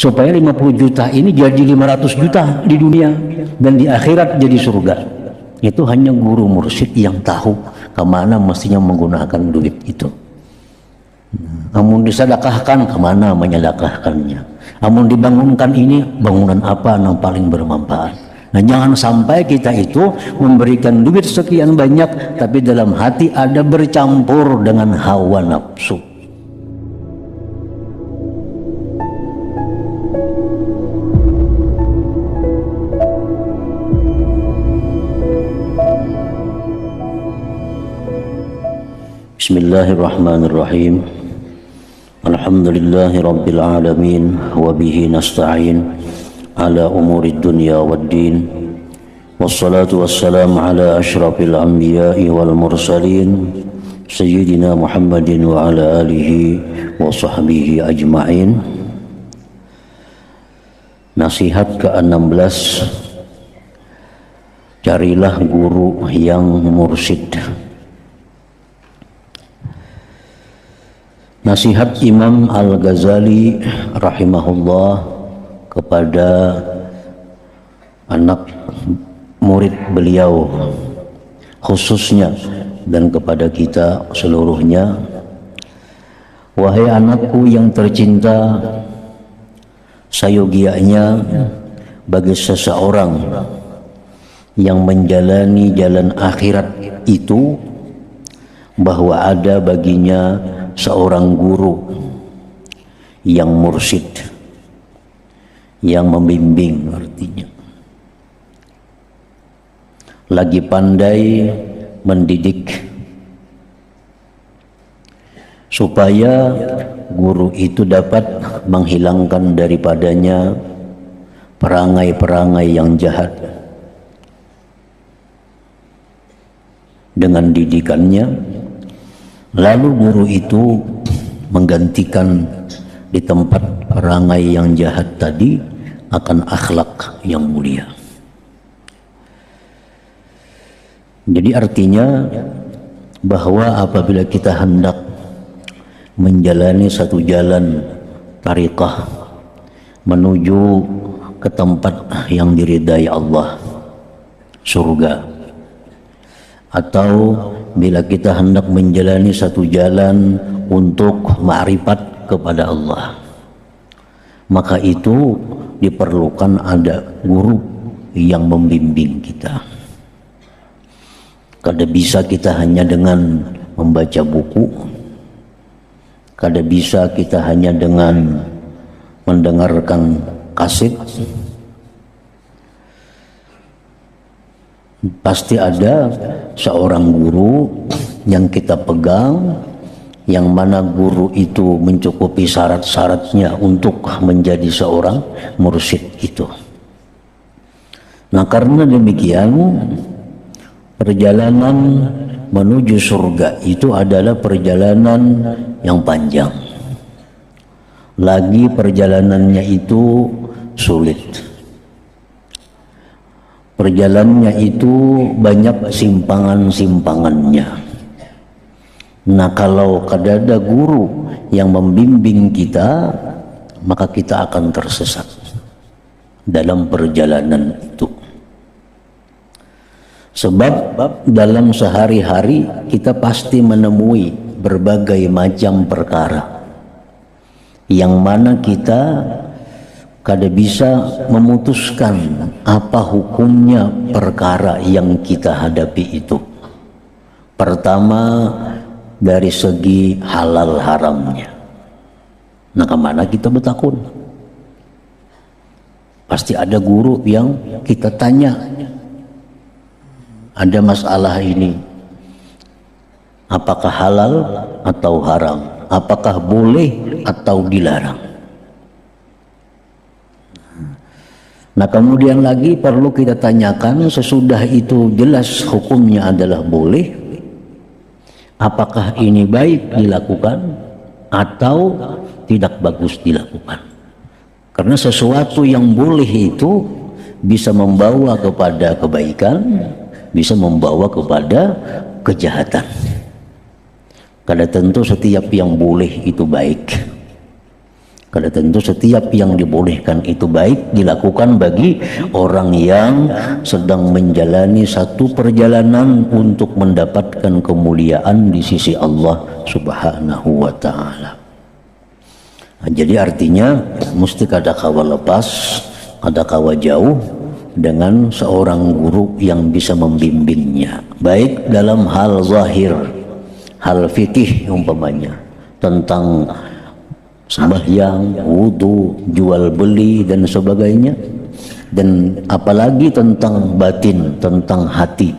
supaya 50 juta ini jadi 500 juta di dunia dan di akhirat jadi surga. Itu hanya guru mursyid yang tahu kemana mestinya menggunakan duit itu. Amun disedekahkan kemana menyedekahkannya, amun dibangunkan ini bangunan apa yang paling bermanfaat. Nah, jangan sampai kita itu memberikan duit sekian banyak tapi dalam hati ada bercampur dengan hawa nafsu. Bismillahirrahmanirrahim. Alhamdulillahi rabbil alamin wa bihi nasta'in ala umurid dunya waddin. Wassalatu wassalamu ala asyrafil anbiya'i wal mursalin sayyidina Muhammadin wa ala alihi wa sahbihi ajma'in. Nasihat ke-16. Carilah guru yang mursyid. Nasihat Imam Al-Ghazali rahimahullah kepada anak murid beliau khususnya dan kepada kita seluruhnya. Wahai anakku yang tercinta, sayogianya bagi seseorang yang menjalani jalan akhirat itu bahwa ada baginya seorang guru yang mursyid, yang membimbing, artinya lagi pandai mendidik, supaya guru itu dapat menghilangkan daripadanya perangai-perangai yang jahat dengan didikannya. Lalu guru itu menggantikan di tempat perangai yang jahat tadi akan akhlak yang mulia. Jadi artinya bahwa apabila kita hendak menjalani satu jalan tariqah menuju ke tempat yang diridai Allah, surga, atau bila kita hendak menjalani satu jalan untuk ma'rifat kepada Allah, maka itu diperlukan ada guru yang membimbing kita. Kada bisa kita hanya dengan membaca buku, kada bisa kita hanya dengan mendengarkan kaset. Pasti ada seorang guru yang kita pegang, yang mana guru itu mencukupi syarat-syaratnya untuk menjadi seorang mursyid itu. Nah, karena demikian perjalanan menuju surga itu adalah perjalanan yang panjang. Lagi perjalanannya itu sulit. Perjalanannya itu banyak simpangan-simpangannya. Nah, kalau ada guru yang membimbing kita, maka kita akan tersesat dalam perjalanan itu. Sebab dalam sehari-hari kita pasti menemui berbagai macam perkara yang mana kita kada bisa memutuskan apa hukumnya perkara yang kita hadapi itu. Pertama, dari segi halal haramnya. Nah, kemana kita bertakun? Pasti ada guru yang kita tanya, ada masalah ini, apakah halal atau haram, apakah boleh atau dilarang. Nah, kemudian lagi perlu kita tanyakan, sesudah itu jelas hukumnya adalah boleh, apakah ini baik dilakukan atau tidak bagus dilakukan. Karena sesuatu yang boleh itu bisa membawa kepada kebaikan, bisa membawa kepada kejahatan. Kada tentu setiap yang boleh itu baik. Karena tentu setiap yang dibolehkan itu baik dilakukan bagi orang yang sedang menjalani satu perjalanan untuk mendapatkan kemuliaan di sisi Allah Subhanahu wa ta'ala. Nah, jadi artinya mesti kada kawa lepas, kada kawa jauh dengan seorang guru yang bisa membimbingnya, baik dalam hal zahir, hal fikih umpamanya tentang sembahyang, wudu, jual beli dan sebagainya, dan apalagi tentang batin, tentang hati.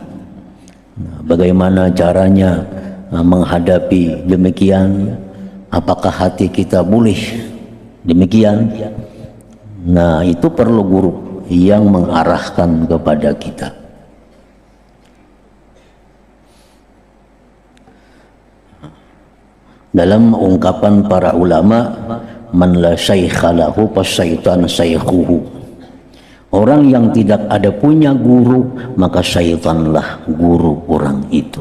Nah, bagaimana caranya menghadapi demikian, apakah hati kita boleh demikian. Nah, itu perlu guru yang mengarahkan kepada kita. Dalam ungkapan para ulama, man la syaikha lahu fasyaitan syaikhuhu. Orang yang tidak ada punya guru, maka syaitanlah guru orang itu.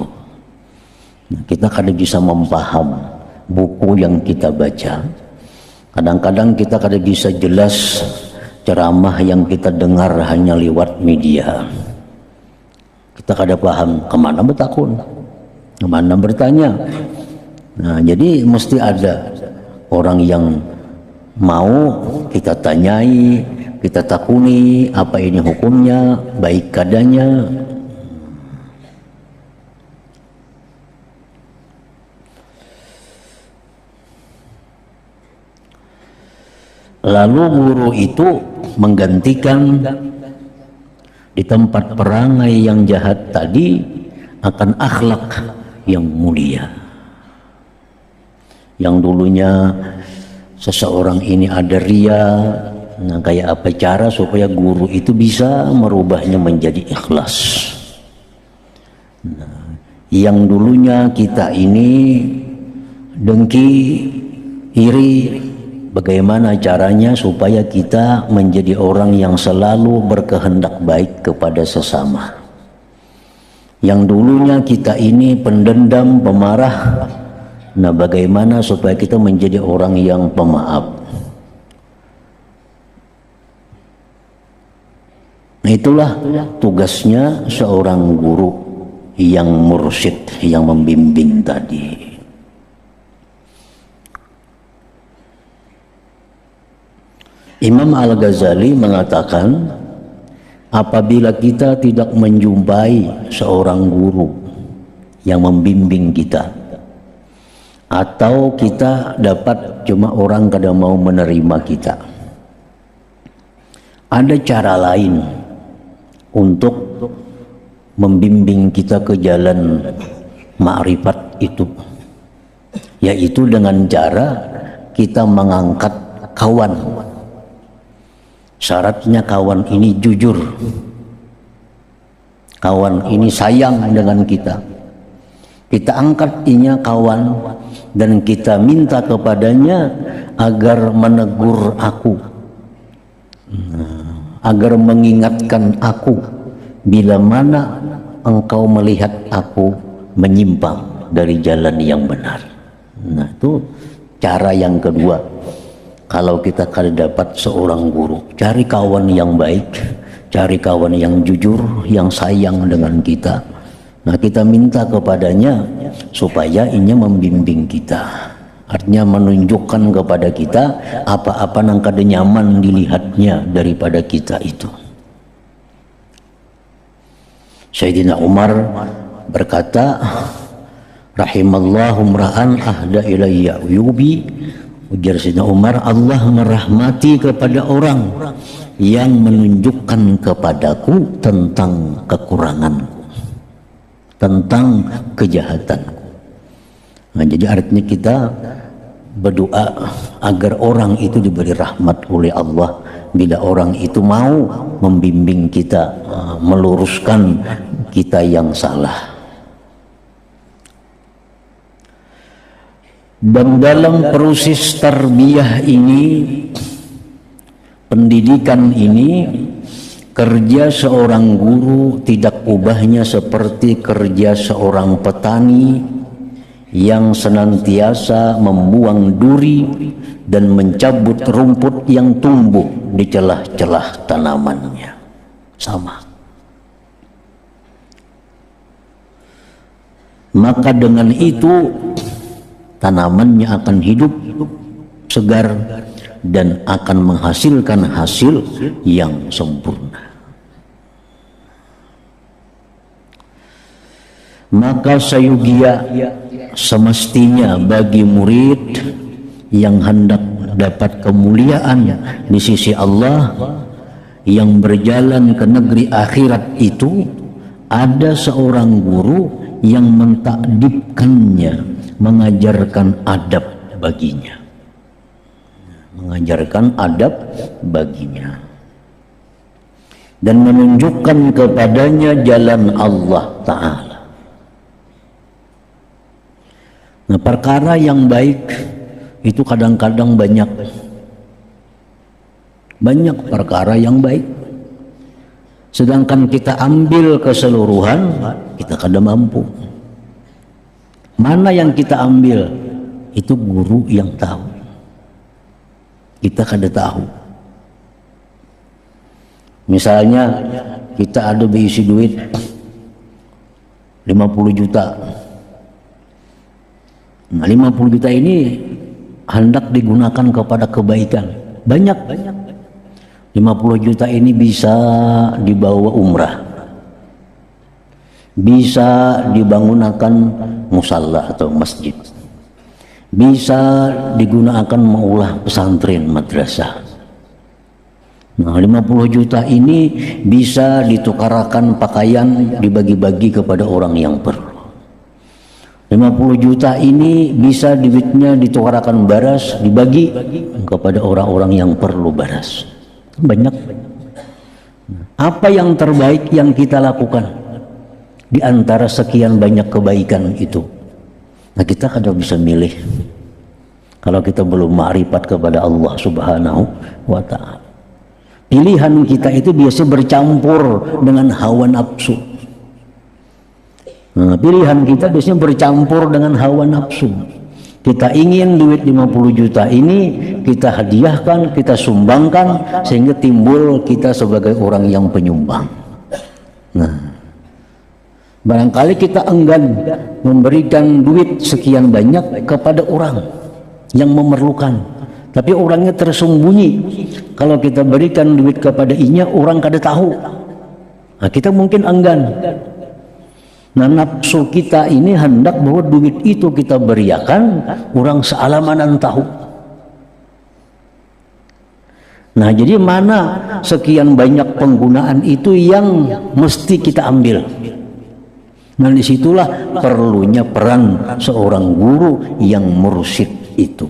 Nah, kita kadang bisa memaham buku yang kita baca. Kadang-kadang kita kadang bisa jelas ceramah yang kita dengar hanya lewat media. Kita kadang paham kemana bertakun, kemana bertanya. Nah, jadi mesti ada orang yang mau kita tanyai, kita takuni apa ini hukumnya, baik kadanya. Lalu guru itu menggantikan di tempat perangai yang jahat tadi akan akhlak yang mulia. Yang dulunya seseorang ini ada ria, nah kayak apa cara supaya guru itu bisa merubahnya menjadi ikhlas. Nah, yang dulunya kita ini dengki, iri, bagaimana caranya supaya kita menjadi orang yang selalu berkehendak baik kepada sesama. Yang dulunya kita ini pendendam, pemarah, nah bagaimana supaya kita menjadi orang yang pemaaf. Nah, itulah tugasnya seorang guru yang mursyid, yang membimbing tadi. Imam Al-Ghazali mengatakan, apabila kita tidak menjumpai seorang guru yang membimbing kita, atau kita dapat cuma orang kada mau menerima kita, ada cara lain untuk membimbing kita ke jalan ma'rifat itu, yaitu dengan cara kita mengangkat kawan. Syaratnya kawan ini jujur, kawan ini sayang dengan kita. Kita angkat inya kawan dan kita minta kepadanya agar menegur aku, agar mengingatkan aku bila mana engkau melihat aku menyimpang dari jalan yang benar. Nah, itu cara yang kedua. Kalau kita kada dapat seorang guru, cari kawan yang baik, cari kawan yang jujur, yang sayang dengan kita. Nah, kita minta kepadanya supaya inya membimbing kita. Artinya menunjukkan kepada kita apa-apa yang kada nyaman dilihatnya daripada kita itu. Sayyidina Umar berkata, rahimallahu mra'an ahda ilayya uyubi. Ujar Sayyidina Umar, Allah merahmati kepada orang yang menunjukkan kepadaku tentang kekuranganku, tentang kejahatanku. Nah, jadi artinya kita berdoa agar orang itu diberi rahmat oleh Allah bila orang itu mau membimbing kita, meluruskan kita yang salah. Dan dalam proses tarbiyah ini, pendidikan ini, kerja seorang guru tidak ubahnya seperti kerja seorang petani yang senantiasa membuang duri dan mencabut rumput yang tumbuh di celah-celah tanamannya. Sama. Maka dengan itu tanamannya akan hidup segar dan akan menghasilkan hasil yang sempurna. Maka sayugia semestinya bagi murid yang hendak dapat kemuliaan di sisi Allah, yang berjalan ke negeri akhirat itu, ada seorang guru yang mentakdibkannya, mengajarkan adab baginya. Mengajarkan adab baginya dan menunjukkan kepadanya jalan Allah Ta'ala. Nah, perkara yang baik itu kadang-kadang banyak perkara yang baik, sedangkan kita ambil keseluruhan kita kadang mampu. Mana yang kita ambil itu guru yang tahu, kita kada tahu. Misalnya kita ada berisi duit 50 juta. Nah, 50 juta ini hendak digunakan kepada kebaikan. Banyak. 50 juta ini bisa dibawa umrah, bisa dibangunkan musalla atau masjid, bisa digunakan mengolah pesantren madrasah. Nah, 50 juta ini bisa ditukarakan pakaian, dibagi-bagi kepada orang yang perlu. 50 juta ini bisa duitnya ditukarakan baras, dibagi kepada orang-orang yang perlu baras. Banyak. Apa yang terbaik yang kita lakukan di antara sekian banyak kebaikan itu? Nah, kita kadang bisa milih kalau kita belum ma'rifat kepada Allah Subhanahu wa Ta'ala. Pilihan kita itu biasa bercampur dengan hawa nafsu. Nah, pilihan kita biasanya bercampur dengan hawa nafsu. Kita ingin duit 50 juta ini kita hadiahkan, kita sumbangkan, sehingga timbul kita sebagai orang yang penyumbang. Nah, barangkali kita enggan memberikan duit sekian banyak kepada orang yang memerlukan, tapi orangnya tersembunyi. Kalau kita berikan duit kepada inya, orang kada tahu. Nah, kita mungkin enggan. Nah, nafsu kita ini hendak bahwa duit itu kita beriakan, orang sealamanan tahu. Nah, jadi mana sekian banyak penggunaan itu yang mesti kita ambil. Nah, disitulah perlunya peran seorang guru yang mursyid itu,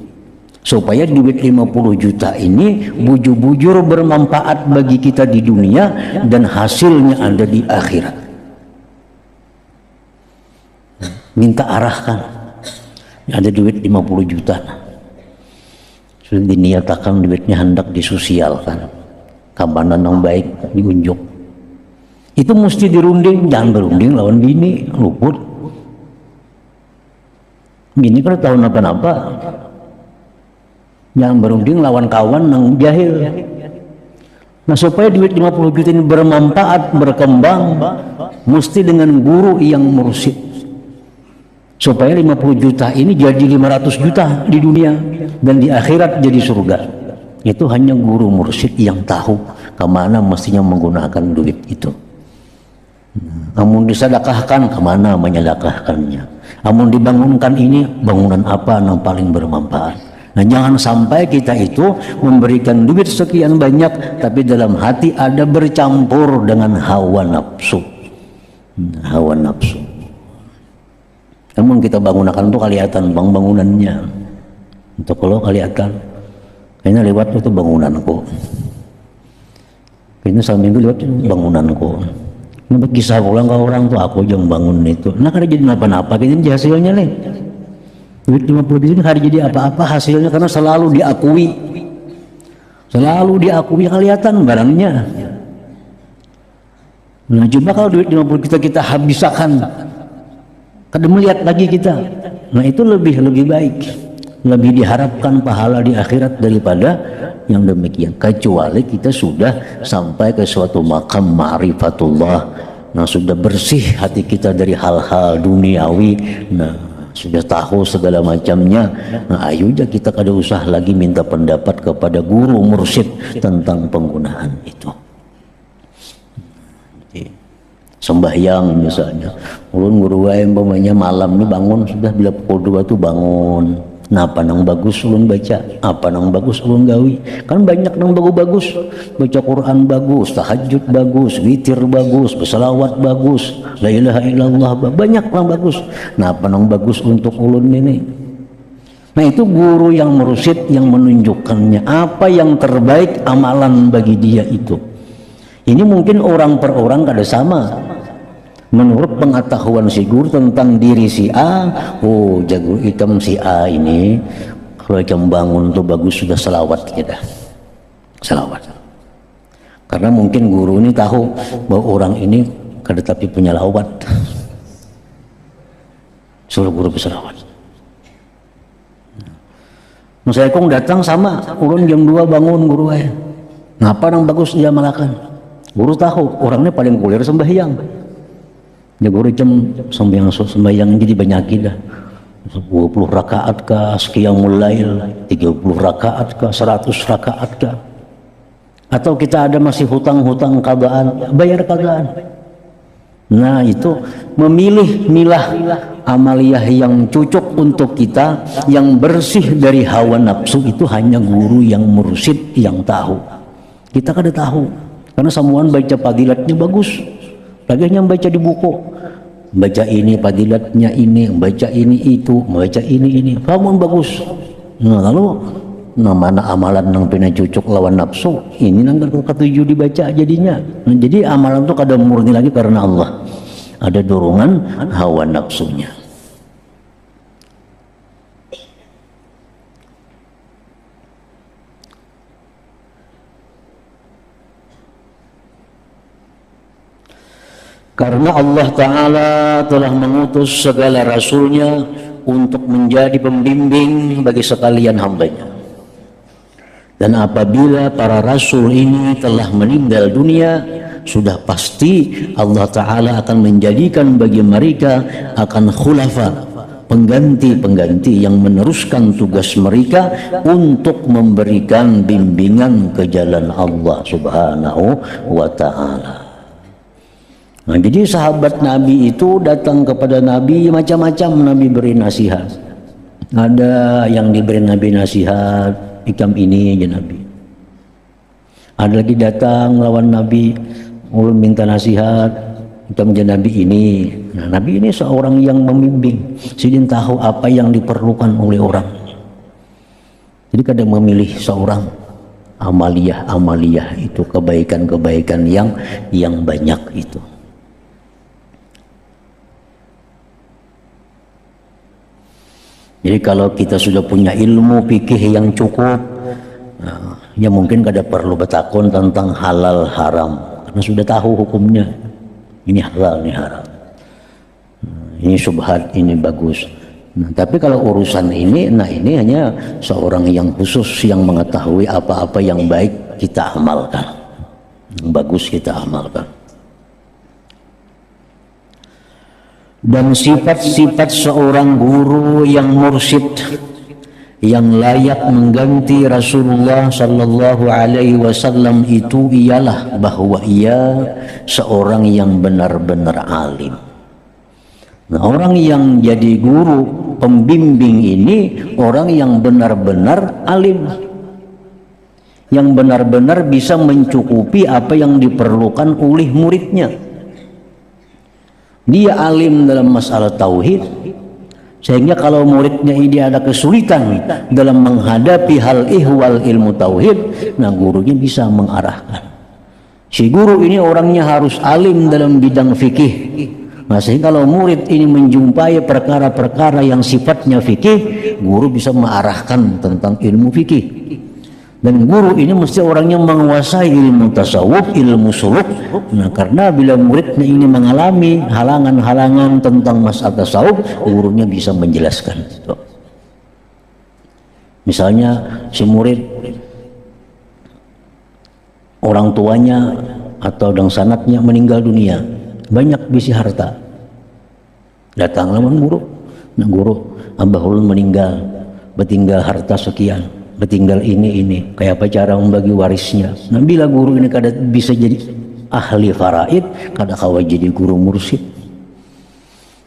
supaya duit 50 juta ini bujur-bujur bermanfaat bagi kita di dunia dan hasilnya ada di akhirat. Minta arahkan, ada duit 50 juta, sudah diniatakan duitnya hendak disosialkan, kabanan yang baik diunjuk. Itu mesti dirunding, jangan berunding lawan bini, luput. Bini kan tahu napa-napa, jangan berunding lawan kawan yang jahil. Nah, supaya duit 50 juta ini bermanfaat, berkembang, mesti dengan guru yang mursyid, supaya 50 juta ini jadi 500 juta di dunia dan di akhirat jadi surga. Itu hanya guru mursyid yang tahu kemana mestinya menggunakan duit itu. Amun disedekahkan, kemana menyedekahkannya. Amun dibangunkan ini, bangunan apa yang paling bermanfaat. Nah, jangan sampai kita itu memberikan duit sekian banyak, tapi dalam hati ada bercampur dengan hawa nafsu. Hawa nafsu. Namun kita bangunakan itu kelihatan bangunannya. Untuk kalau kelihatan, kayaknya lewat itu bangunanku. Kayaknya sambil lewat bangunanku. Nah, kisah pulang ke orang tuh aku yang bangun itu. Nah, kada jadi apa-apa, kayaknya hasilnya nih. Duit 50 juta kada jadi apa-apa hasilnya karena selalu diakui. Selalu diakui, kelihatan barangnya. Nah, coba kalau duit 50 juta kita habiskan, kada melihat lagi kita. Nah itu lebih baik, lebih diharapkan pahala di akhirat daripada yang demikian. Kecuali kita sudah sampai ke suatu makam ma'rifatullah, nah sudah bersih hati kita dari hal-hal duniawi, nah sudah tahu segala macamnya, nah ayo aja kita kada usah lagi minta pendapat kepada guru mursyid tentang penggunaan itu. Sembahyang misalnya, ulun guru wae umpamanya malam ini bangun sudah bila pukul 2 tuh bangun. Nah apa nang bagus ulun baca, apa nang bagus ulun gawi. Kan banyak nang bagus, baca Quran bagus, tahajud bagus, witir bagus, berselawat bagus, la ilaha illallah banyak nang bagus. Nah apa nang bagus untuk ulun ini. Nah itu guru yang mursyid yang menunjukkannya apa yang terbaik amalan bagi dia itu. Ini mungkin orang per orang kada sama. Menurut pengetahuan si guru tentang diri si A, oh jago hitam si A ini kalau jam bangun tuh bagus sudah selawat kita, selawat. Karena mungkin guru ini tahu bahwa orang ini kada tapi punya lawat, suruh guru berselawat. Nah, saya kong datang sama, ulun jam 2 bangun guru saya. Ngapa nang bagus dia malakan? Guru tahu orangnya paling kuliah sembahyang. Ya guru jam sembahyang jadi banyak dah. 20 rakaat kah, seqiyamul lail, 30 rakaat kah, 100 rakaat kah. Atau kita ada masih hutang-hutang qadaan, bayar qadaan. Nah, itu milah amaliyah yang cocok untuk kita, yang bersih dari hawa nafsu itu hanya guru yang mursyid yang tahu. Kita kada tahu. Karena semuaan baca fadilatnya bagus. Lagi yang baca di buku, baca ini fadilatnya ini, baca ini itu, baca ini, kamu bagus. Nah lalu, nah mana amalan yang pina cucuk lawan nafsu, ini nang ketujuh dibaca jadinya. Nah, jadi amalan itu kada murni lagi karena Allah, ada dorongan hawa nafsunya. Karena Allah Ta'ala telah mengutus segala rasulnya untuk menjadi pembimbing bagi sekalian hambanya. Dan apabila para rasul ini telah meninggal dunia, sudah pasti Allah Ta'ala akan menjadikan bagi mereka akan khulafa, pengganti-pengganti yang meneruskan tugas mereka untuk memberikan bimbingan ke jalan Allah Subhanahu wa Ta'ala. Nah, jadi sahabat Nabi itu datang kepada Nabi macam-macam, Nabi beri nasihat. Ada yang diberi Nabi nasihat, ikam ini aja Nabi. Ada lagi datang lawan Nabi, ulun minta nasihat, ikam aja Nabi ini. Nah, Nabi ini seorang yang membimbing, sidin tahu apa yang diperlukan oleh orang. Jadi kadang memilih seorang amaliyah itu, kebaikan-kebaikan yang banyak itu. Jadi kalau kita sudah punya ilmu fikih yang cukup, nah, ya mungkin kada perlu bertakun tentang halal haram, karena sudah tahu hukumnya. Ini halal, ini haram. Ini syubhat, ini bagus. Nah, tapi kalau urusan ini, nah ini hanya seorang yang khusus yang mengetahui apa-apa yang baik kita amalkan, yang bagus kita amalkan. Dan sifat-sifat seorang guru yang mursyid yang layak mengganti Rasulullah sallallahu alaihi wasallam itu ialah bahwa ia seorang yang benar-benar alim. Nah, orang yang jadi guru pembimbing ini orang yang benar-benar alim, yang benar-benar bisa mencukupi apa yang diperlukan oleh muridnya. Dia alim dalam masalah tauhid, sehingga kalau muridnya ini ada kesulitan dalam menghadapi hal ihwal ilmu tauhid, nah gurunya bisa mengarahkan. Si guru ini orangnya harus alim dalam bidang fikih. Nah, sehingga kalau murid ini menjumpai perkara-perkara yang sifatnya fikih, guru bisa mengarahkan tentang ilmu fikih. Dan guru ini mesti orangnya menguasai ilmu tasawuf, ilmu suluk. Nah, karena bila muridnya ini mengalami halangan-halangan tentang masalah tasawuf, gurunya bisa menjelaskan. Misalnya si murid orang tuanya atau dan sanatnya meninggal dunia, banyak bisi harta. Datanglah guru, nah guru, Abah Ulun meninggal, bertinggal harta sekian, bertinggal ini, kayak apa cara membagi warisnya. Nah bila guru ini kada bisa jadi ahli faraid, kada kawa jadi guru mursyid.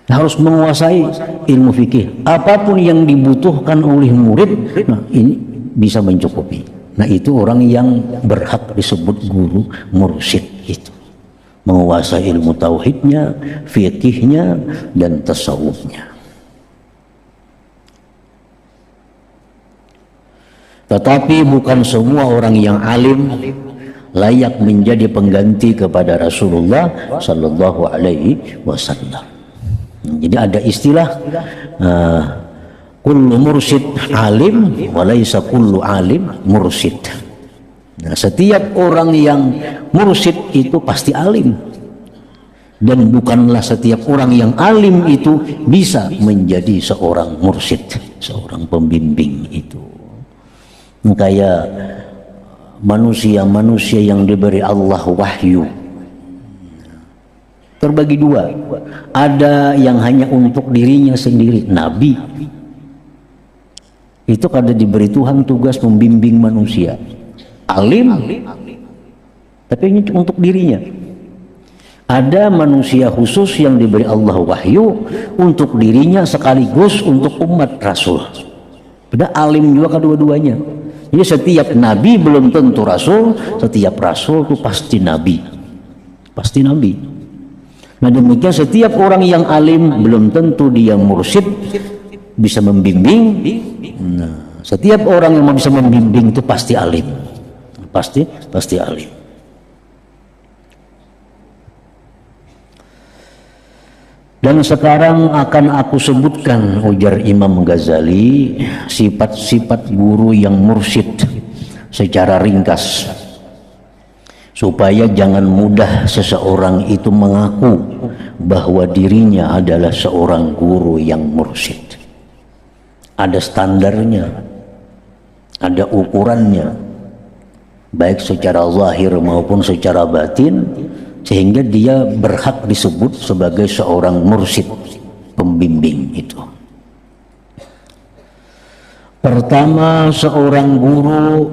Harus menguasai ilmu fikih, apapun yang dibutuhkan oleh murid, nah ini bisa mencukupi. Nah itu orang yang berhak disebut guru mursyid itu. Menguasai ilmu tauhidnya, fikihnya, dan tasawufnya. Tetapi bukan semua orang yang alim layak menjadi pengganti kepada Rasulullah Sallallahu Alaihi Wasallam. Jadi ada istilah kullu mursyid alim walaysa kullu alim mursyid. Nah, setiap orang yang mursyid itu pasti alim, dan bukanlah setiap orang yang alim itu bisa menjadi seorang mursyid, seorang pembimbing itu. Kayak manusia-manusia yang diberi Allah wahyu terbagi dua. Ada yang hanya untuk dirinya sendiri, nabi. Itu kada diberi Tuhan tugas membimbing manusia. Alim, tapi ini untuk dirinya. Ada manusia khusus yang diberi Allah wahyu untuk dirinya sekaligus untuk umat Rasul. Ada alim juga kedua-duanya. Jadi setiap nabi belum tentu rasul, setiap rasul itu pasti nabi. Pasti nabi. Nah demikian setiap orang yang alim belum tentu dia mursyid, bisa membimbing. Nah, setiap orang yang bisa membimbing itu pasti alim. Pasti alim. Dan sekarang akan aku sebutkan, ujar Imam Ghazali, sifat-sifat guru yang mursyid secara ringkas, supaya jangan mudah seseorang itu mengaku bahwa dirinya adalah seorang guru yang mursyid. Ada standarnya, ada ukurannya, baik secara zahir maupun secara batin, sehingga dia berhak disebut sebagai seorang mursyid, pembimbing itu. Pertama, seorang guru,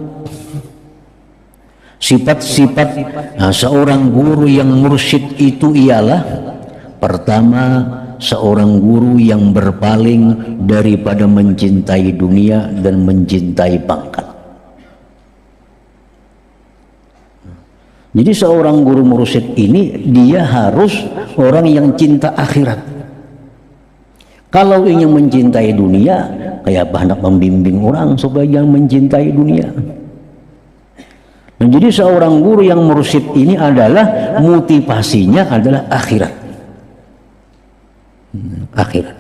sifat-sifat seorang guru yang mursyid itu ialah: pertama, seorang guru yang berpaling daripada mencintai dunia dan mencintai pangkat. Jadi seorang guru mursyid ini dia harus orang yang cinta akhirat. Kalau ingin mencintai dunia, kayak hendak membimbing orang supaya jangan mencintai dunia. Nah, jadi seorang guru yang mursyid ini adalah motivasinya adalah akhirat. Akhirat.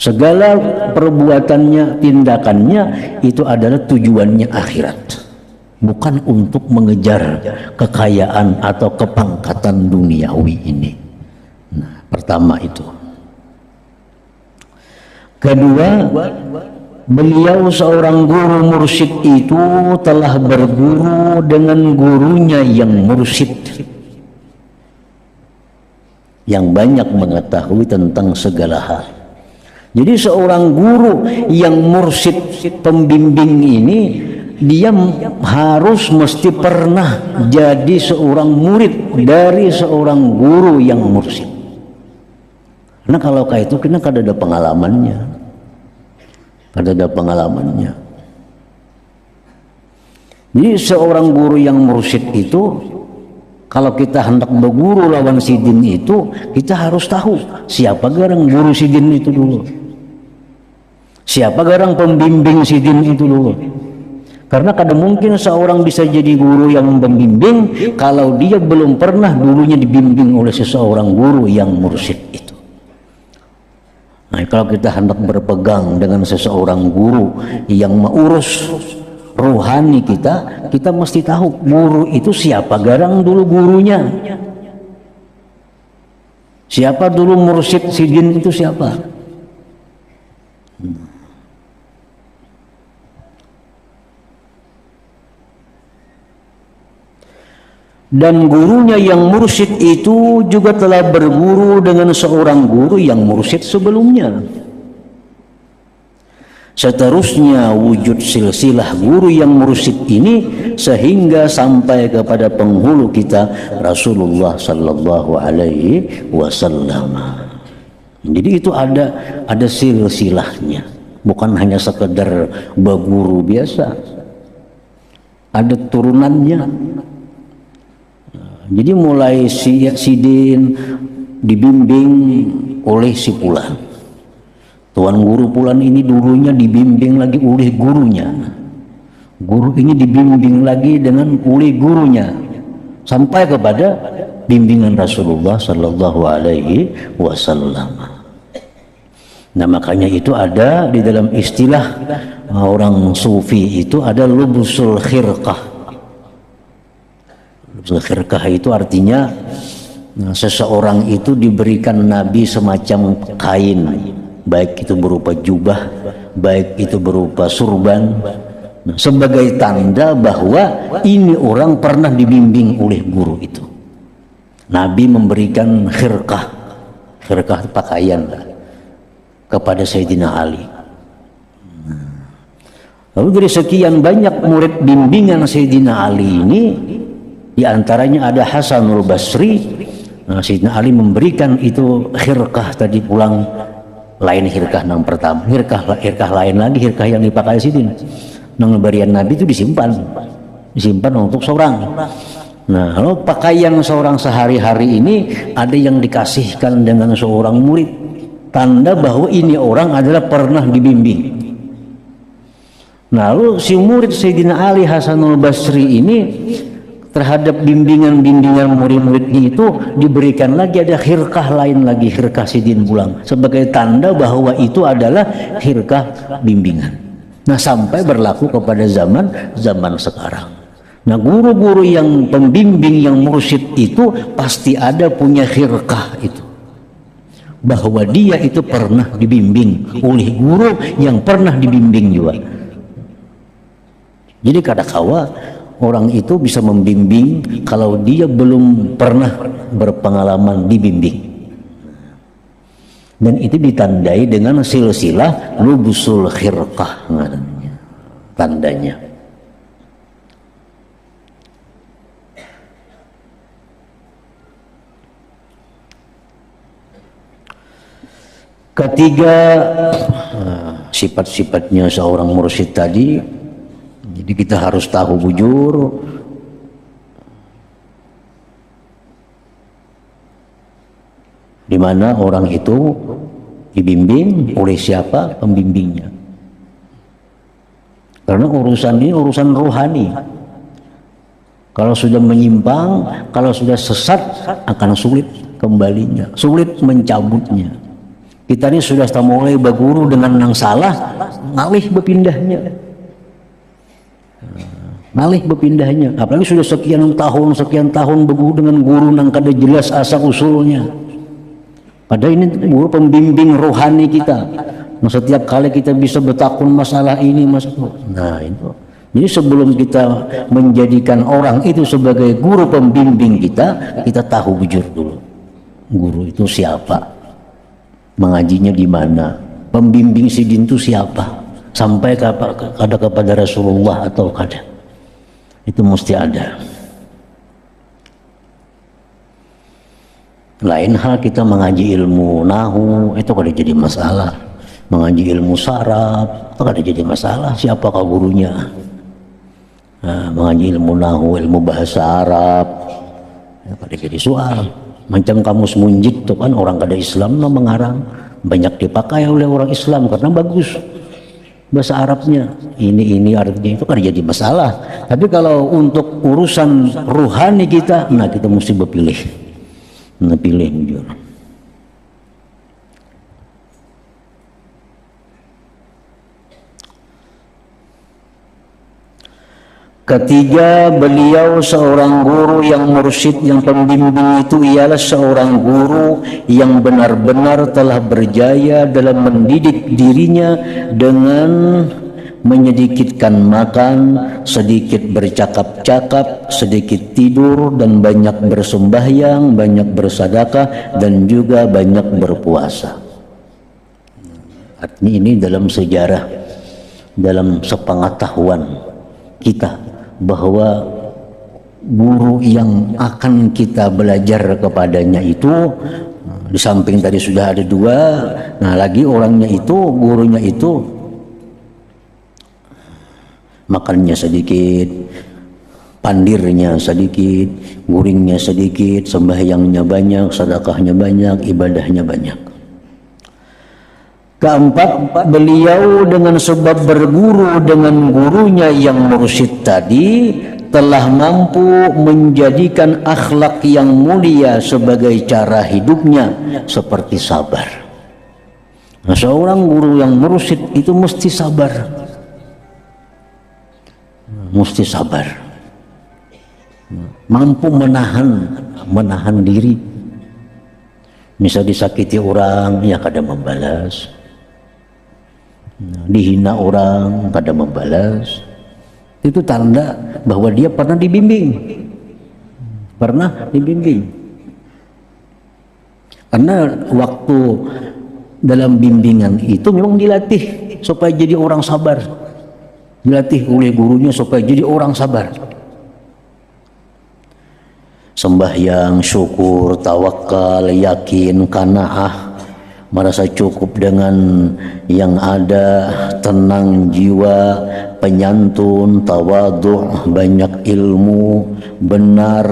Segala perbuatannya, tindakannya itu adalah tujuannya akhirat. Bukan untuk mengejar kekayaan atau kepangkatan duniawi ini. Nah, pertama itu. Kedua, beliau seorang guru mursyid itu telah berguru dengan gurunya yang mursyid, yang banyak mengetahui tentang segala hal. Jadi seorang guru yang mursyid, pembimbing ini, dia harus mesti pernah jadi seorang murid dari seorang guru yang mursyid. Karena kalau kayak itu kita kada ada pengalamannya, Jadi seorang guru yang mursyid itu, kalau kita hendak berguru lawan sidin itu, kita harus tahu siapa garang guru sidin itu dulu, siapa garang pembimbing sidin itu dulu. Karena kadang mungkin seorang bisa jadi guru yang membimbing kalau dia belum pernah dulunya dibimbing oleh seseorang guru yang mursyid itu. Nah, kalau kita hendak berpegang dengan seseorang guru yang mengurus rohani kita mesti tahu guru itu siapa. Garang dulu gurunya. Siapa dulu mursyid sidin itu siapa? Dan gurunya yang mursyid itu juga telah berguru dengan seorang guru yang mursyid sebelumnya. Seterusnya wujud silsilah guru yang mursyid ini sehingga sampai kepada penghulu kita Rasulullah sallallahu alaihi wasallam. Jadi itu ada silsilahnya, bukan hanya sekedar berguru biasa. Ada turunannya. Jadi mulai sidin dibimbing oleh si Fulan. Tuan guru Fulan ini dulunya dibimbing lagi oleh gurunya. Guru ini dibimbing lagi oleh gurunya sampai kepada bimbingan Rasulullah sallallahu alaihi wasallam. Nah, makanya itu ada di dalam istilah orang sufi itu ada lubusul khirqah. Khirqah itu artinya seseorang itu diberikan Nabi semacam kain, baik itu berupa jubah, baik itu berupa surban, sebagai tanda bahwa ini orang pernah dibimbing oleh guru itu. Nabi memberikan khirqah pakaian kepada Sayyidina Ali. Lalu dari sekian banyak murid bimbingan Sayyidina Ali ini, di antaranya ada Hasanul Basri. Sayyidina Ali memberikan itu khirqah tadi pulang, lain khirqah yang pertama, khirqah lain lagi, khirqah yang dipakai Sidin. Nang berian Nabi itu disimpan untuk seorang. Nah, kalau pakaian seorang sehari-hari ini ada yang dikasihkan dengan seorang murid, tanda bahwa ini orang adalah pernah dibimbing. Nah, lalu si murid Sayyidina Ali Hasanul Basri ini terhadap bimbingan murid-muridnya itu diberikan lagi ada khirqah lain lagi, khirqah sidin pulang, sebagai tanda bahwa itu adalah khirqah bimbingan. Nah, sampai berlaku kepada zaman sekarang. Nah, guru-guru yang pembimbing yang mursyid itu pasti ada punya khirqah itu, bahwa dia itu pernah dibimbing oleh guru yang pernah dibimbing juga. Jadi kadangkala orang itu bisa membimbing kalau dia belum pernah berpengalaman dibimbing. Dan itu ditandai dengan silsilah lubusul khirqah namanya, tandanya. Ketiga, sifat-sifatnya seorang mursyid tadi. Jadi kita harus tahu bujur, di mana orang itu dibimbing oleh siapa pembimbingnya. Karena urusan ini urusan rohani. Kalau sudah menyimpang, kalau sudah sesat akan sulit kembalinya, sulit mencabutnya. Kita ini sudah mulai berguru dengan yang salah, ngalih berpindahnya. Apalagi sudah sekian tahun berguru dengan guru yang kada jelas asal usulnya. Padahal ini guru pembimbing rohani kita. Nah, setiap kali kita bisa bertakun masalah ini, masalah. Nah, itu. Jadi sebelum kita menjadikan orang itu sebagai guru pembimbing kita tahu bujur dulu. Guru itu siapa? Mengajinya di mana? Pembimbing sidin itu siapa? Sampai kepada Rasulullah atau kada? Itu mesti ada. Lain hal kita mengaji ilmu nahu, itu kada jadi masalah. Mengaji ilmu saraf, itu kada jadi masalah. Siapakah gurunya? Nah, mengaji ilmu nahu, ilmu bahasa Arab, itu kada jadi soal. Macam kamus munjid itu kan orang kada Islam mengarang, banyak dipakai oleh orang Islam karena bagus bahasa Arabnya, ini artinya, itu kan jadi masalah. Tapi kalau untuk urusan ruhani kita, nah kita mesti berpilih, pilih jujur. Ketiga, beliau seorang guru yang mursyid, yang pembimbing itu ialah seorang guru yang benar-benar telah berjaya dalam mendidik dirinya dengan menyedikitkan makan, sedikit bercakap-cakap, sedikit tidur, dan banyak bersembahyang, banyak bersedekah, dan juga banyak berpuasa. Artinya ini dalam sejarah, dalam sepengetahuan kita, bahwa guru yang akan kita belajar kepadanya itu, di samping tadi sudah ada dua, nah lagi orangnya itu, gurunya itu makannya sedikit, pandirnya sedikit, guringnya sedikit, sembahyangnya banyak, sedekahnya banyak, ibadahnya banyak. Keempat, beliau dengan sebab berguru dengan gurunya yang mursyid tadi telah mampu menjadikan akhlak yang mulia sebagai cara hidupnya, seperti sabar. Nah, seorang guru yang mursyid itu mesti sabar, mesti sabar, mampu menahan diri. Misal disakiti orang, ya kada membalas. Dihina orang, kada membalas. Itu tanda bahwa dia pernah dibimbing. Karena waktu dalam bimbingan itu memang dilatih supaya jadi orang sabar. Dilatih oleh gurunya supaya jadi orang sabar. Sembahyang, syukur, tawakal, yakin, qanaah, merasa cukup dengan yang ada, tenang jiwa, penyantun, tawadhu, banyak ilmu, benar,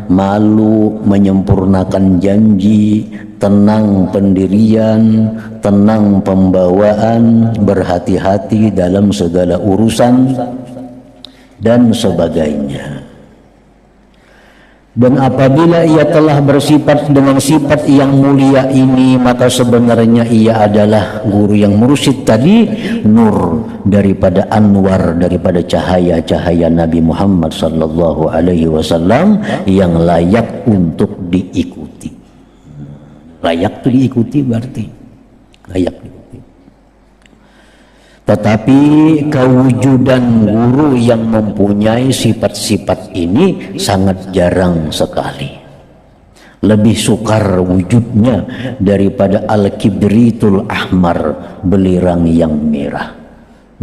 malu, menyempurnakan janji, tenang pendirian, tenang pembawaan, berhati-hati dalam segala urusan, dan sebagainya. Dan apabila ia telah bersifat dengan sifat yang mulia ini, maka sebenarnya ia adalah guru yang mursyid tadi, nur daripada anwar, daripada cahaya-cahaya Nabi Muhammad sallallahu alaihi wasallam yang layak untuk diikuti. Layak itu diikuti berarti layak diikuti. Tetapi kewujudan guru yang mempunyai sifat-sifat ini sangat jarang sekali. Lebih sukar wujudnya daripada al-kibritul ahmar, belirang yang merah.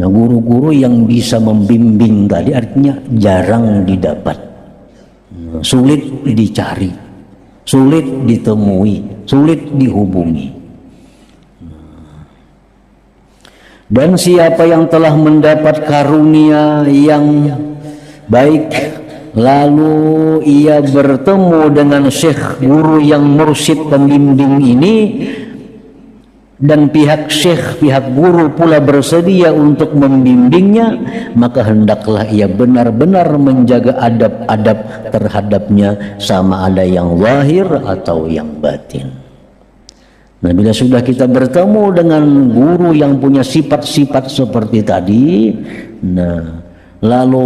Nah, guru-guru yang bisa membimbing tadi artinya jarang didapat, sulit dicari, sulit ditemui, sulit dihubungi. Dan siapa yang telah mendapat karunia yang baik, lalu ia bertemu dengan syekh guru yang mursyid pembimbing ini, dan pihak syekh, pihak guru pula bersedia untuk membimbingnya, maka hendaklah ia benar-benar menjaga adab-adab terhadapnya, sama ada yang zahir atau yang batin. Nah, bila sudah kita bertemu dengan guru yang punya sifat-sifat seperti tadi, nah, lalu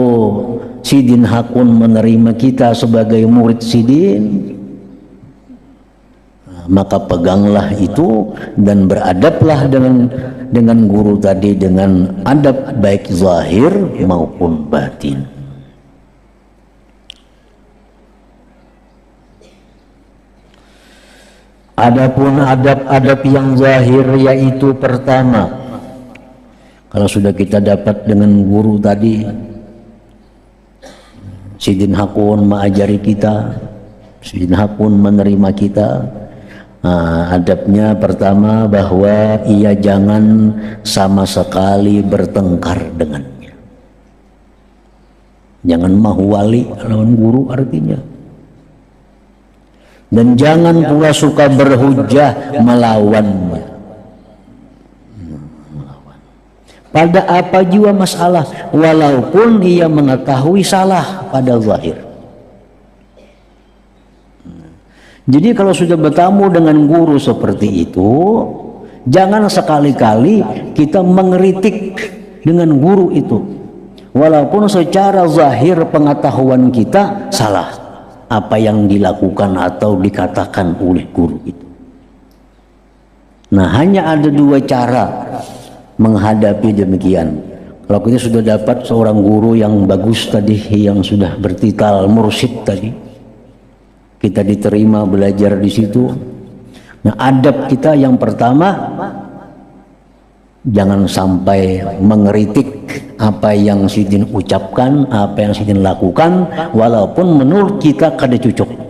Sidin Hakun menerima kita sebagai murid Sidin, maka peganglah itu dan beradablah dengan guru tadi dengan adab baik zahir maupun batin. Adapun adab-adab yang zahir, yaitu pertama, kalau sudah kita dapat dengan guru tadi, Sidin Hakun mengajari kita, Sidin Hakun menerima kita. Nah, adabnya pertama bahwa ia jangan sama sekali bertengkar dengannya. Jangan mahu wali lawan guru artinya. Dan jangan pula suka berhujah melawannya. Pada apa jua masalah, walaupun ia mengetahui salah pada zahir. Jadi kalau sudah bertemu dengan guru seperti itu, jangan sekali-kali kita mengkritik dengan guru itu. walaupun secara zahir pengetahuan kita salah apa yang dilakukan atau dikatakan oleh guru itu. Nah, hanya ada dua cara menghadapi demikian. Kalau kita sudah dapat seorang guru yang bagus tadi, yang sudah bertitel mursyid tadi, kita diterima belajar di situ. Nah, adab kita yang pertama, jangan sampai mengeritik apa yang sidin ucapkan, apa yang sidin lakukan, walaupun menurut kita kada cocok.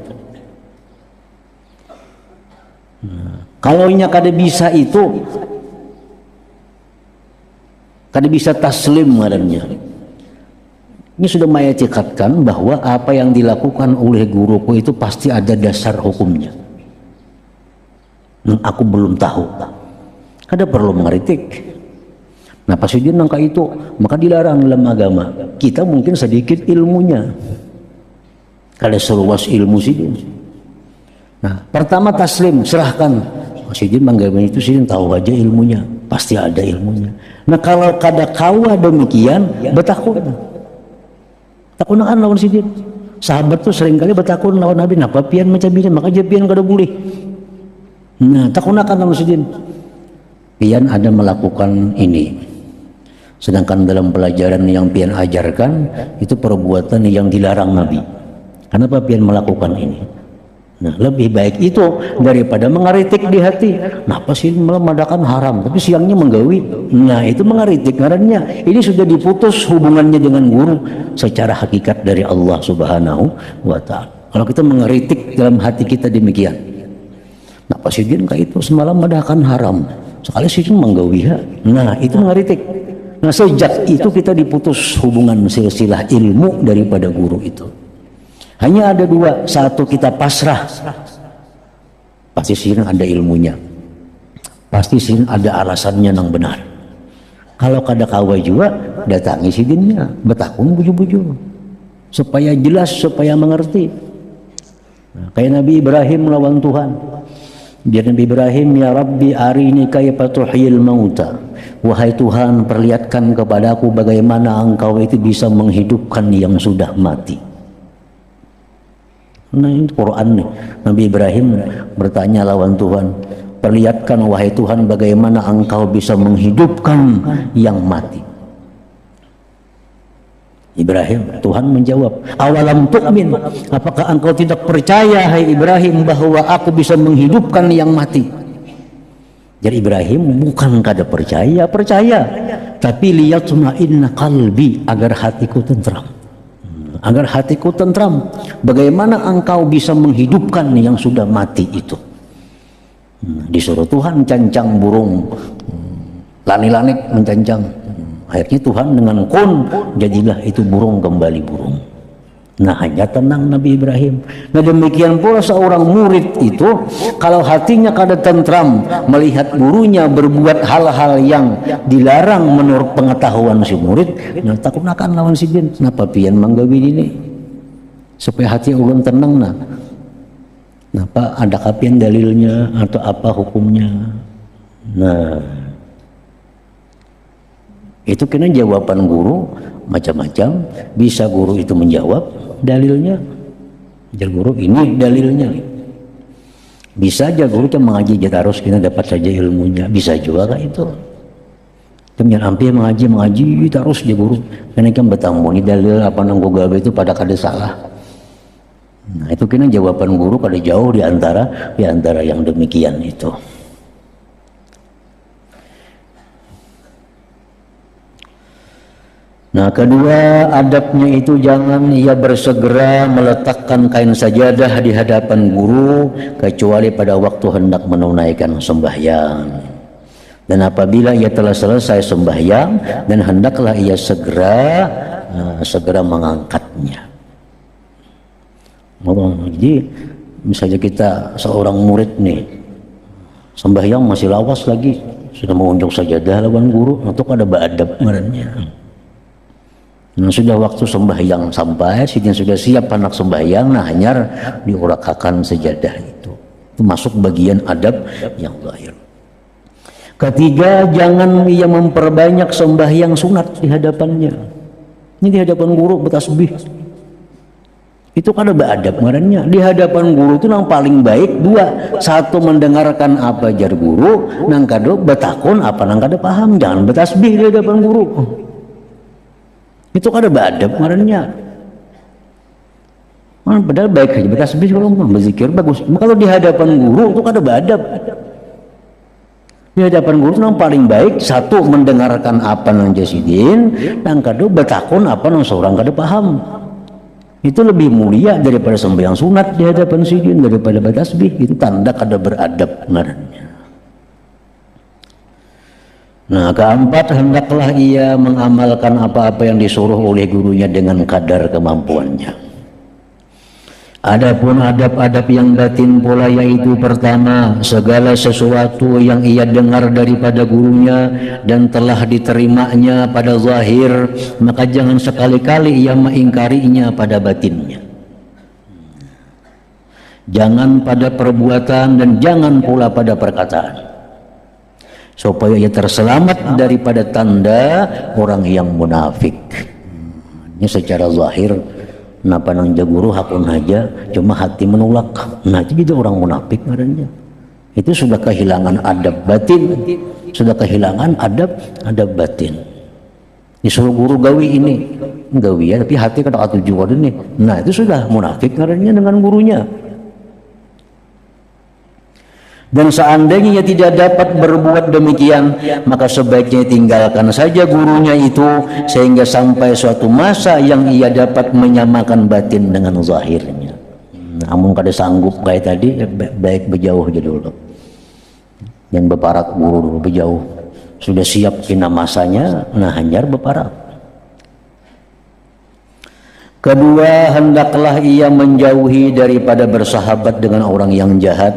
Kalau nya kada bisa itu, kada bisa taslim ngarannya. Ini sudah meyakikatkan bahwa apa yang dilakukan oleh guruku itu pasti ada dasar hukumnya. Aku belum tahu. Kada perlu mengeritik. Nah, pas dia nangka itu, maka dilarang dalam agama. Kita mungkin sedikit ilmunya, kada seluas ilmu sidin. Nah, pertama taslim, serahkan. Sidin manggaman itu sidin tahu aja ilmunya, pasti ada ilmunya. Nah, kalau kada kawa demikian, betakun. Takunakan lawan sidin. Sahabat tuh seringkali betakun lawan Nabi, napa pian macam ini, maka pian kada boleh. Nah, takunakan lawan sidin. Pian ada melakukan ini. Sedangkan dalam pelajaran yang pian ajarkan itu perbuatan yang dilarang Nabi. Kenapa pian melakukan ini? Nah, lebih baik itu daripada mengeritik di hati. Kenapa sih madakan haram, tapi siangnya menggawi? Nah, itu mengeritik ngarannya. Ini sudah diputus hubungannya dengan guru secara hakikat dari Allah Subhanahu wa Ta'ala. Kalau kita mengeritik dalam hati kita demikian, kenapa sih dia kayak itu semalam madakan haram, sekali sih menggawi? Nah, itu mengeritik. Nah, sejak itu kita diputus hubungan silsilah ilmu daripada guru itu. Hanya ada dua, satu kita pasrah, pasti sih ada ilmunya, pasti sih ada alasannya yang benar. Kalau kada kawa juga, datangi sidinnya, betakun buju-buju, supaya jelas, supaya mengerti. Nah, kayak Nabi Ibrahim lawan Tuhan. Biar Nabi Ibrahim, ya Rabbi arini kaifa tuhyil mauta. Wahai Tuhan, perlihatkan kepadaku bagaimana engkau itu bisa menghidupkan yang sudah mati. Nah, ini Quran nih. Nabi Ibrahim bertanya lawan Tuhan, perlihatkan wahai Tuhan bagaimana engkau bisa menghidupkan yang mati. Ibrahim, Tuhan menjawab, awalam tu'min, apakah engkau tidak percaya hai Ibrahim bahwa aku bisa menghidupkan yang mati? Jadi Ibrahim bukan kada percaya, tapi liyatma'inna qalbi, agar hatiku tentram. Agar hatiku tentram, bagaimana engkau bisa menghidupkan yang sudah mati itu? Disuruh Tuhan cancang burung, lani-lanik mencancang. Akhirnya Tuhan dengan kun, jadilah itu burung kembali burung. Nah, hanya tenang Nabi Ibrahim. Nah, demikian pula seorang murid itu, kalau hatinya kada tentram melihat gurunya berbuat hal-hal yang dilarang menurut pengetahuan si murid, nah takunakan lawan si bin. Kenapa pian manggawi ini? Supaya hati ulun tenang. Nah, kenapa ada kapian dalilnya atau apa hukumnya? Nah, itu kena jawaban guru macam-macam. Bisa guru itu menjawab dalilnya, ajar guru ini dalilnya. Bisa aja guru kan mengaji terus kita dapat saja ilmunya, bisa juga kan itu. Kemudian hampir mengaji terus dia guru, karena kan bertamu ini dalil apa nanggo gawe itu pada kada salah. Nah, itu kena jawaban guru kada jauh di antara yang demikian itu. Nah, kedua adabnya itu jangan ia bersegera meletakkan kain sajadah di hadapan guru kecuali pada waktu hendak menunaikan sembahyang. Dan apabila ia telah selesai sembahyang, dan hendaklah ia segera mengangkatnya. Jadi misalnya kita seorang murid nih, sembahyang masih lawas lagi, sudah mengunjuk sajadah lawan guru, untuk ada adab merenya. Nah, sudah waktu sembahyang sampai, sidin sudah siap anak sembahyang, nah hanyar diurakakan sejadah itu. Itu masuk bagian adab yang zahir. Ketiga, jangan ia memperbanyak sembahyang sunat di hadapannya. Ini di hadapan guru bertasbih. Itu kan ada adab ngarannya. Di hadapan guru itu yang paling baik dua. Satu, mendengarkan apa jar guru, nang kado betakun apa nang kada paham. Jangan bertasbih di hadapan guru. Itu kan ada adab ngarannya. Padahal baik aja bertasbih kalau berzikir bagus. Kalau di hadapan guru itu kan ada adab. Di hadapan guru yang paling baik, satu, mendengarkan apa nang jasidin, nang kado betakun apa nang seorang kada paham. Itu lebih mulia daripada sembahyang sunat di hadapan sidin, daripada bertasbih. Itu tanda kada beradab ngarannya. Nah, keempat, hendaklah ia mengamalkan apa-apa yang disuruh oleh gurunya dengan kadar kemampuannya. Adapun adab-adab yang batin pula, yaitu pertama, segala sesuatu yang ia dengar daripada gurunya dan telah diterimanya pada zahir, maka jangan sekali-kali ia mengingkarinya pada batinnya. Jangan pada perbuatan dan jangan pula pada perkataan, supaya ia terselamat daripada tanda orang yang munafik. Ini secara zahir, napa nang jaguru hakun aja, cuma hati menolak. Nah, itu juga orang munafik ngarannya. Itu sudah kehilangan adab batin, sudah kehilangan adab batin. Disuruh guru gawi ini, gawi ya, tapi hati kada tujuan ini. Nah, itu sudah munafik ngarannya dengan gurunya. Dan seandainya ia tidak dapat berbuat demikian, maka sebaiknya tinggalkan saja gurunya itu sehingga sampai suatu masa yang ia dapat menyamakan batin dengan zahirnya. Namun kada sanggup kayak tadi, baik berjauh aja dulu. Yang beparat guru dulu berjauh. Sudah siap kena masanya, nah hanyar beparat. Kedua, hendaklah ia menjauhi daripada bersahabat dengan orang yang jahat,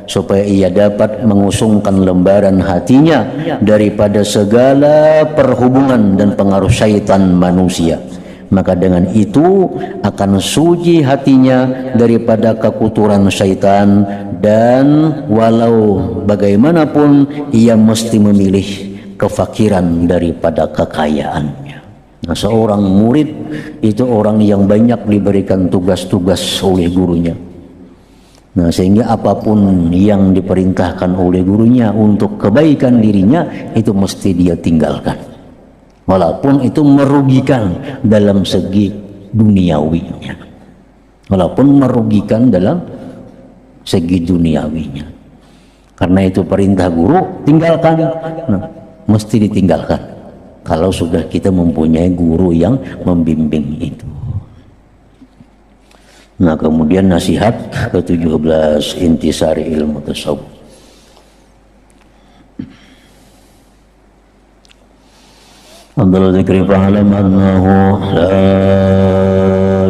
supaya ia dapat mengusungkan lembaran hatinya daripada segala perhubungan dan pengaruh syaitan manusia. Maka dengan itu akan suci hatinya daripada kekuturan syaitan, dan walau bagaimanapun ia mesti memilih kefakiran daripada kekayaannya. Nah, seorang murid itu orang yang banyak diberikan tugas-tugas oleh gurunya. Nah, sehingga apapun yang diperintahkan oleh gurunya untuk kebaikan dirinya, itu mesti dia tinggalkan. Walaupun itu merugikan dalam segi duniawinya. Walaupun merugikan dalam segi duniawinya. Karena itu perintah guru, tinggalkan. Nah, mesti ditinggalkan. Kalau sudah kita mempunyai guru yang membimbing itu. Nah, kemudian nasihat ke-17, intisari ilmu tasawuf. Abdul Zikri fa'alam annahu la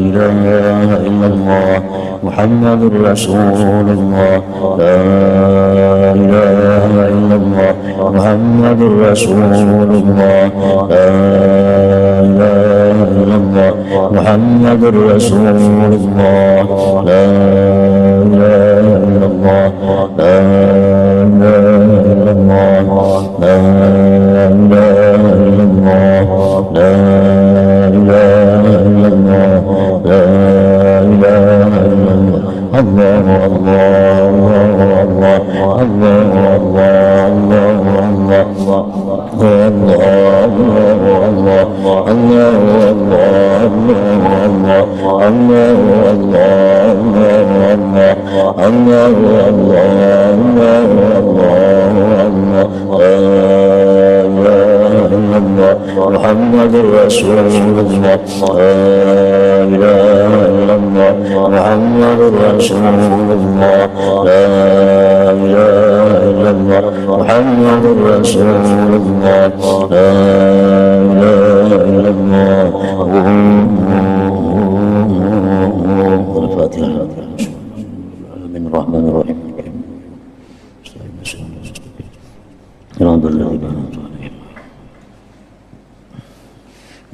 ilaha illallah Muhammadur Rasulullah, la ilaha illallah Muhammadur Rasulullah, la ilaha illallah Muhammadur Rasulullah, la ilaha illallah, la ilaha illallah, la ilaha illallah, la ilaha illallah, la ilaha illallah. Allah Allah Allah Allah Muhammadur Rasulullah, la ilaha illallah Muhammadur Rasulullah, la ilaha illallah Muhammadur Rasulullah, la ilaha illallah. Al-Fatihah. Bismillahirrahmanirrahim.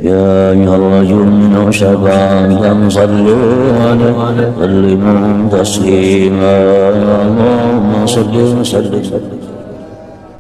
يا أيها الرجل من شبابا صلوا عليه وسلموا تسليما اللهم صل وسلم